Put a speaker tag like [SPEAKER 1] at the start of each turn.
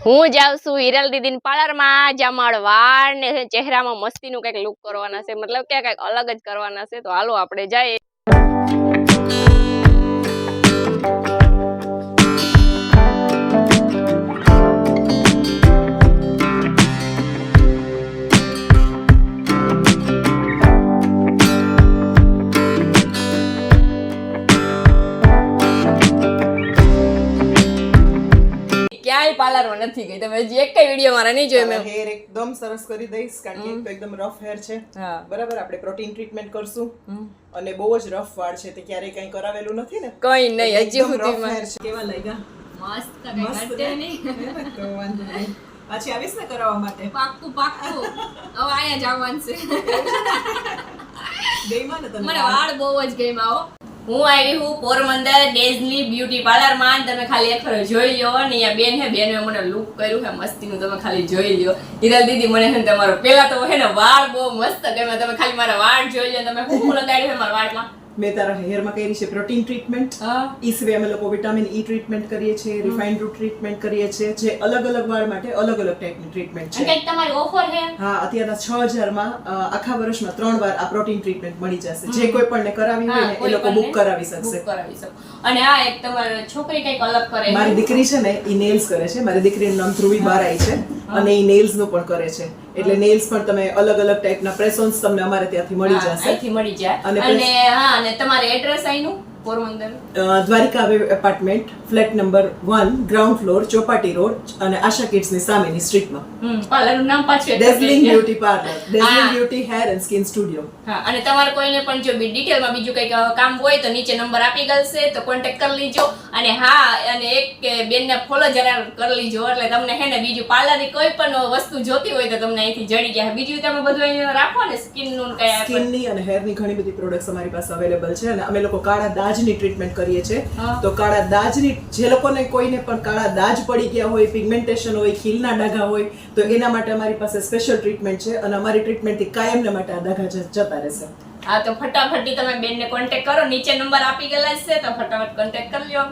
[SPEAKER 1] હું જાઉં છું હિરલ દીદીન પાર્લરમાં જ્યાં મારા વાળ ને ચહેરામાં મસ્તીનું કંઈક લુક કરવાના છે, મતલબ કે કંઈક અલગ જ કરવાના છે. તો હાલો આપણે જઈએ. ક્યાંય પાર્લરમાં નથી ગઈ. તમે હજી એક કઈ વિડીયો મારા નહીં જોઈ. મેં
[SPEAKER 2] હેર એકદમ સરસ કરી દઈશ કારણ કે એક તો એકદમ રફ હેર છે. બરાબર, આપણે પ્રોટીન ટ્રીટમેન્ટ કરશું અને બહુ જ રફ વાળ છે. તે ક્યારે કઈ કરાવેલું નથી ને?
[SPEAKER 1] કઈ નહીં, હજી
[SPEAKER 2] સુધીમાં હેર છે. કેવા લાગ્યા?
[SPEAKER 1] મસ્ત કઈ નહીં.
[SPEAKER 2] તો વાંધો નહીં, પાછી આવીશ ને કરાવવા માટે.
[SPEAKER 1] પાક્કું પાક્કું. હવે અહીંયા જવાનું છે.
[SPEAKER 2] ગઈમાં ને તને?
[SPEAKER 1] મને વાળ બહુ જ ગમ્યા હો. હું આવી હું પોરબંદર ડેઝલી બ્યુટી પાર્લર માં. તમે ખાલી એક વાર જોઈ લો ને. અહીંયા બેન હે, બેને મને લુક કર્યું છે મસ્તીનું. તમે ખાલી જોઈ લો. હિરલ દીદી મને છે ને તમારો પેલા તો હે ને વાળ બહુ મસ્ત ગમ્યા. તમે ખાલી મારા વાળ જોઈ લો. તમે શું લગાડ્યું છે મારા વાળમાં?
[SPEAKER 2] મેં તારા હેરમાં કરી છે પ્રોટીન ટ્રીટમેન્ટ. ઈ સિવાય અમે લોકો વિટામિન ઈ ટ્રીટમેન્ટ કરીએ છીએ, રિફાઇન્ડ રૂટ ટ્રીટમેન્ટ કરીએ છીએ, જે અલગ અલગ વાળ માટે અલગ અલગ ટાઈપની ટ્રીટમેન્ટ છે.
[SPEAKER 1] કંઈક તમારી ઓફર છે? હા,
[SPEAKER 2] અત્યારના 6000 માં આખા વર્ષમાં 3 વાર આ પ્રોટીન ટ્રીટમેન્ટ મળી જશે. જે કોઈ પણ ને કરાવી હોય ને એ લોકો બુક કરાવી શકશે.
[SPEAKER 1] અને આ એક તમારી છોકરી કંઈક અલગ કરે છે.
[SPEAKER 2] મારી દીકરી છે ને ઈ નેલ્સ કરે છે. મારી દીકરીનું નામ ધ્રુવી બારાઈ છે અને ઈ નેલ્સ નું પણ કરે છે. એટલે નેલ્સ પણ તમે અલગ અલગ ટાઈપના પ્રેસોન્સ તમને અમારે ત્યાંથી મળી જશે.
[SPEAKER 1] અહીંથી મળી જાય. અને હા, અને તમારે એડ્રેસ અહીંનું Porbandar
[SPEAKER 2] Dwarika apartment flat number 1 ground floor Chowpatty road અને આશા કિડ્સ ની સામેની સ્ટ્રીટમાં.
[SPEAKER 1] પાર્લરનું નામ પાછું
[SPEAKER 2] dazzling beauty parlour, dazzling beauty hair and skin studio.
[SPEAKER 1] હા, અને તમારે કોઈને પણ જો ડિટેલમાં બીજું કંઈક કામ હોય તો નીચે નંબર આપી ગલશે, તો કોન્ટેક્ટ કરી લીજો. અને હા, અને એક બેનને ફોલો જરા કરી લીજો એટલે તમને હે ને બીજું પાર્લરની કોઈ પણ વસ્તુ જોતી હોય તો તમને અહીંથી જડી જાય. બીજું તમે બધું અહીંયા રાખો ને સ્કિનનું કઈ
[SPEAKER 2] સ્કિનની અને હેરની ઘણી બધી પ્રોડક્ટ્સ અમારી પાસે અવેલેબલ છે. અને અમે લોકો કાળા દાજની ટ્રીટમેન્ટ કરીએ છીએ. તો કાળા દાજની જે લોકોને કોઈને પણ કાળા દાજ પડી ગયા હોય, પિગમેન્ટેશન હોય, ખીલના ડાઘા હોય તો એના માટે અમારી પાસે સ્પેશિયલ ટ્રીટમેન્ટ છે. અને અમારી ટ્રીટમેન્ટથી કાયમને માટે આ ડાઘા જતા રહેશે.
[SPEAKER 1] હા, તો ફટાફટ તમે બેનને કોન્ટેક્ટ કરો. નીચે નંબર આપી ગયેલા છે તો ફટાફટ કોન્ટેક્ટ કરી લો.